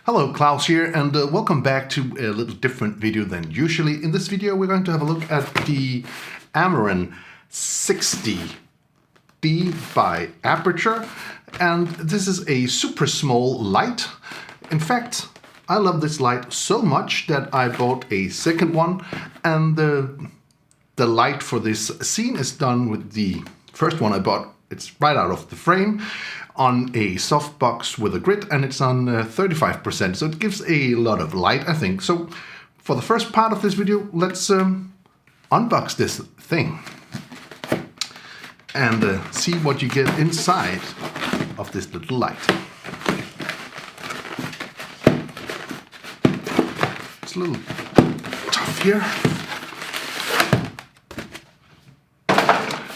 Hello, Klaus here, and welcome back to a little different video than usually. In this video we're going to have a look at the AMARAN 60D by Aputure, and this is a super small light. In fact, I love this light so much that I bought a second one, and the light for this scene is done with the first one I bought. It's right out of the frame on a softbox with a grid, and it's on 35%, so it gives a lot of light, I think. So for the first part of this video, let's unbox this thing and see what you get inside of this little light. It's a little tough here.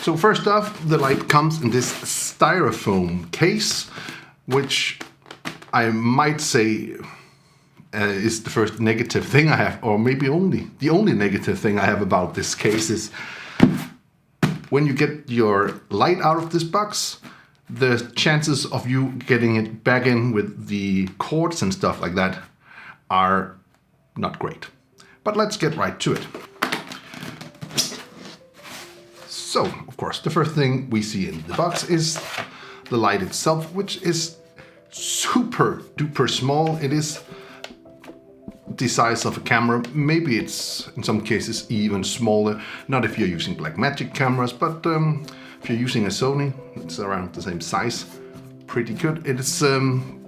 So first off, the light comes in this styrofoam case, which I might say is the first negative thing I have, or maybe the only negative thing I have about this case is when you get your light out of this box, the chances of you getting it back in with the cords and stuff like that are not great. But let's get right to it. So, of course, the first thing we see in the box is the light itself, which is super duper small. It is the size of a camera. Maybe it's in some cases even smaller. Not if you're using Blackmagic cameras, but if you're using a Sony, it's around the same size. Pretty good. It is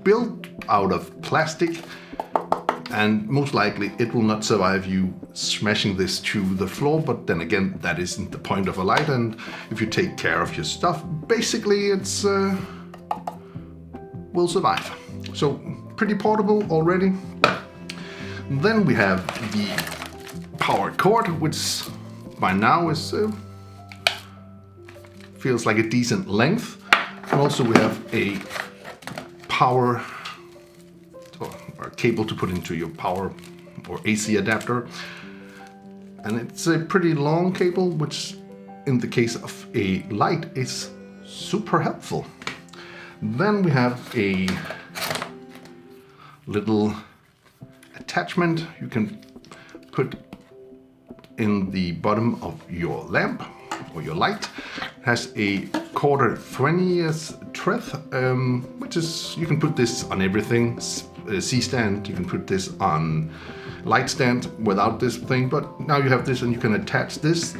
built out of plastic, and most likely it will not survive you smashing this to the floor, but then again, that isn't the point of a light, and if you take care of your stuff, basically it's will survive. So pretty portable already. Then we have the power cord, which by now is feels like a decent length. And also we have a power or cable to put into your power or AC adapter, and it's a pretty long cable, which in the case of a light is super helpful. Then we have a little attachment you can put in the bottom of your lamp or your light. It has a 1/4 thread, which is, you can put this on everything. C-stand, you can put this on light stand without this thing, but now you have this and you can attach this,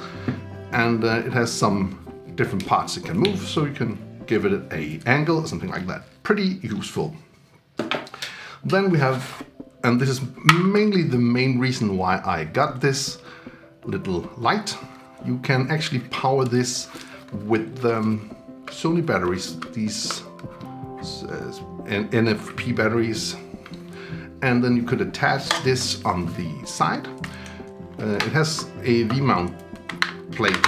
and it has some different parts it can move, so you can give it an angle or something like that. Pretty useful. Then we have, and this is mainly the main reason why I got this little light, you can actually power this with Sony batteries, these NFP batteries, and then you could attach this on the side. It has a V-mount plate,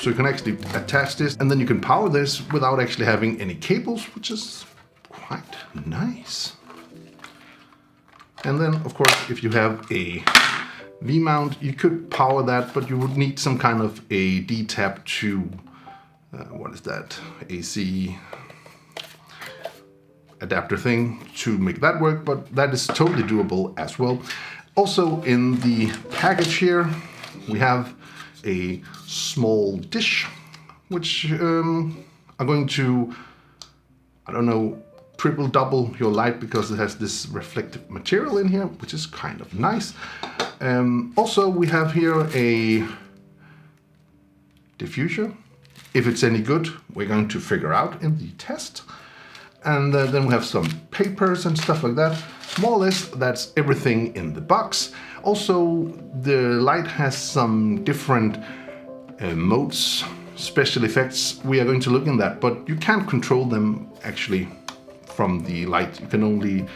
so you can actually attach this, and then you can power this without actually having any cables, which is quite nice. And then, of course, if you have a V-mount, you could power that, but you would need some kind of a D-tap to, what is that, AC adapter thing to make that work, but that is totally doable as well. Also in the package here, we have a small dish, which are going to, I don't know, triple double your light because it has this reflective material in here, which is kind of nice. Also, we have here a diffuser. If it's any good, we're going to figure out in the test. And then we have some papers and stuff like that. More or less, that's everything in the box. Also, the light has some different modes, special effects. We are going to look in that, but you can't control them actually from the light. You can only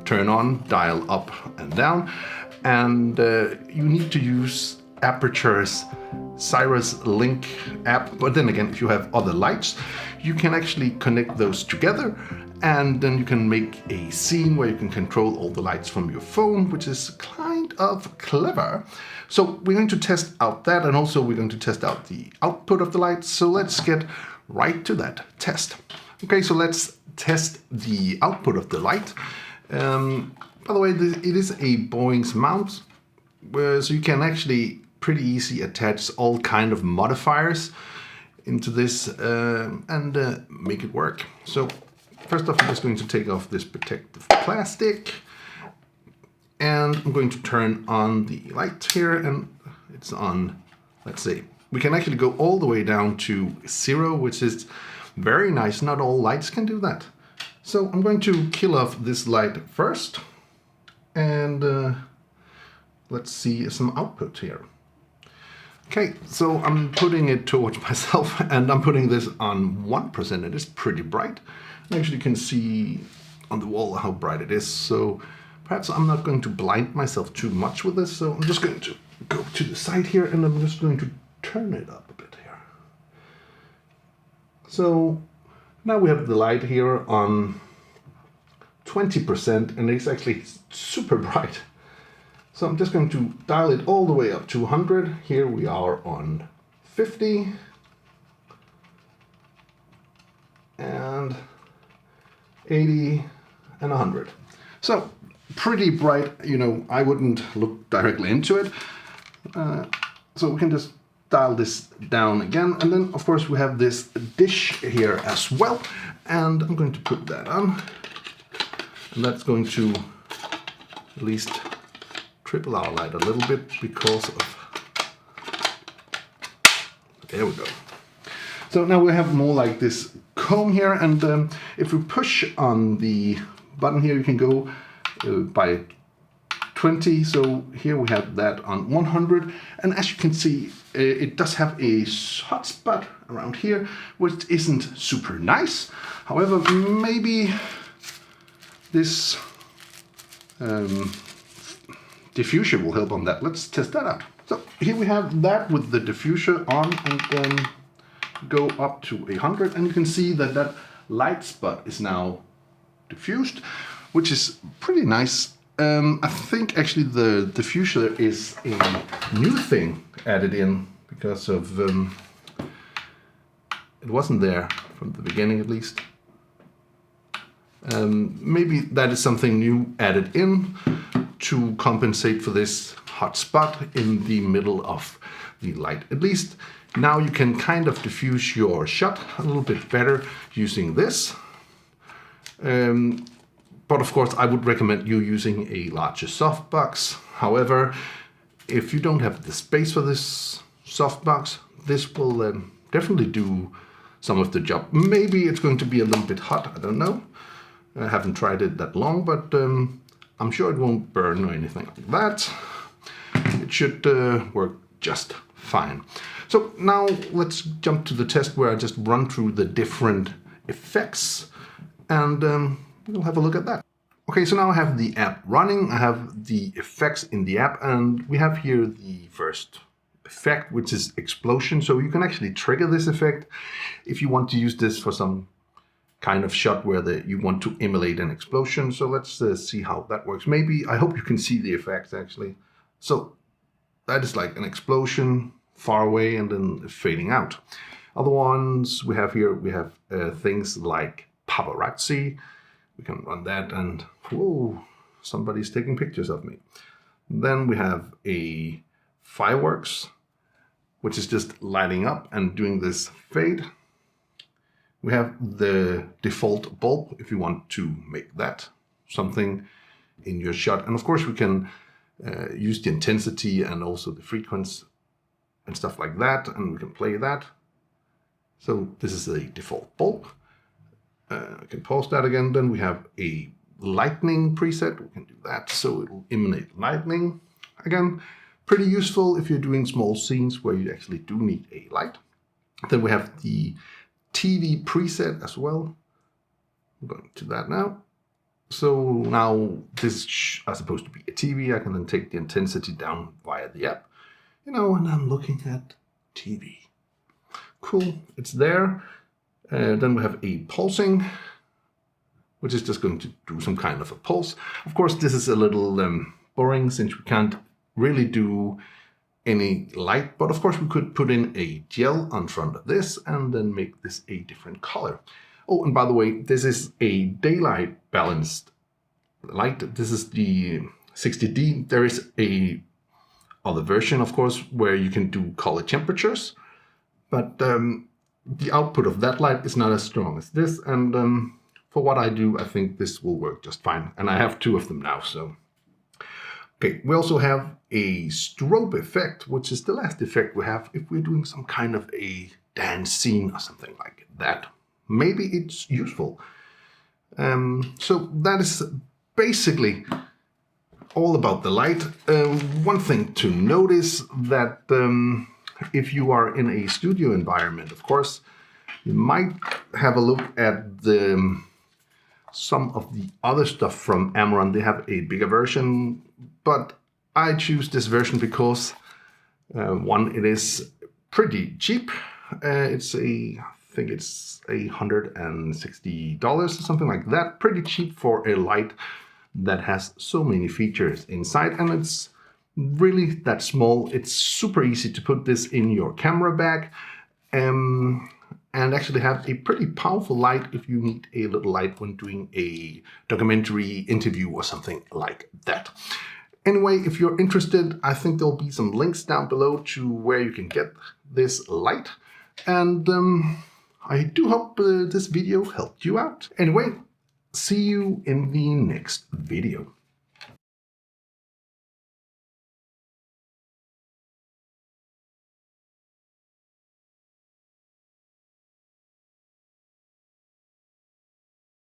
turn on, dial up and down, and you need to use Aputure's Cyrus Link app. But then again, if you have other lights, you can actually connect those together, and then you can make a scene where you can control all the lights from your phone, which is kind of clever. So we're going to test out that, and also we're going to test out the output of the lights. So let's get right to that test. Okay, so let's test the output of the light. By the way, it is a Boeing's mount, so you can actually pretty easy attach all kind of modifiers into this and make it work. So first off, I'm just going to take off this protective plastic, and I'm going to turn on the light here, and it's on, let's say, we can actually go all the way down to 0, which is very nice. Not all lights can do that. So I'm going to kill off this light first, and let's see some output here. Okay, so I'm putting it towards myself, and I'm putting this on 1%. It is pretty bright. Actually, you can see on the wall how bright it is. So perhaps I'm not going to blind myself too much with this. So I'm just going to go to the side here, and I'm just going to turn it up a bit here. So now we have the light here on 20%, and it's actually super bright. So I'm just going to dial it all the way up to 100. Here we are on 50. And 80 and 100. So pretty bright, you know, I wouldn't look directly into it. So we can just dial this down again. And then of course we have this dish here as well. And I'm going to put that on. And that's going to at least triple our light a little bit because of, there we go. So now we have more like this comb here, and if we push on the button here, you can go by 20. So here we have that on 100, and as you can see, it does have a hotspot around here, which isn't super nice. However, maybe this diffuser will help on that. Let's test that out. So here we have that with the diffuser on, and then go up to 100, and you can see that that light spot is now diffused, which is pretty nice. I think actually the diffuser is a new thing added in because of it wasn't there from the beginning, at least. Maybe that is something new added in to compensate for this hot spot in the middle of the light. At least now you can kind of diffuse your shot a little bit better using this. But of course I would recommend you using a larger softbox. However, if you don't have the space for this softbox, this will definitely do some of the job. Maybe it's going to be a little bit hot, I don't know. I haven't tried it that long, but I'm sure it won't burn or anything like that. It should work just fine. So now let's jump to the test where I just run through the different effects, and we'll have a look at that. Okay, so now I have the app running. I have the effects in the app, and we have here the first effect, which is explosion. So you can actually trigger this effect if you want to use this for some kind of shot where you want to emulate an explosion. So let's see how that works. Maybe, I hope you can see the effect actually. So that is like an explosion far away and then fading out. Other ones we have here, we have things like paparazzi. We can run that and whoa, somebody's taking pictures of me. Then we have a fireworks, which is just lighting up and doing this fade. We have the default bulb if you want to make that something in your shot. And of course we can use the intensity and also the frequency and stuff like that, and we can play that. So this is the default bulb. I can pause that again. Then we have a lightning preset. We can do that, so it will emanate lightning. Again, pretty useful if you're doing small scenes where you actually do need a light. Then we have the TV preset as well. I'm going to that now. So now this is supposed to be a TV. I can then take the intensity down via the app, you know, and I'm looking at TV. Cool, it's there. Then we have a pulsing, which is just going to do some kind of a pulse. Of course, this is a little boring since we can't really do any light, but of course we could put in a gel on front of this and then make this a different color. Oh, and by the way, this is a daylight balanced light. This is the 60D. There is a other version, of course, where you can do color temperatures, but the output of that light is not as strong as this, and for what I do, I think this will work just fine. And I have 2 of them now, so. Okay, we also have a strobe effect, which is the last effect we have if we're doing some kind of a dance scene or something like that. Maybe it's useful. So that is basically all about the light. One thing to notice that if you are in a studio environment, of course, you might have a look at some of the other stuff from AMARAN. They have a bigger version, but I choose this version because one, it is pretty cheap. I think it's $160 or something like that. Pretty cheap for a light that has so many features inside, and it's really that small. It's super easy to put this in your camera bag and actually have a pretty powerful light if you need a little light when doing a documentary interview or something like that. Anyway, if you're interested, I think there'll be some links down below to where you can get this light. And I do hope this video helped you out. Anyway, see you in the next video.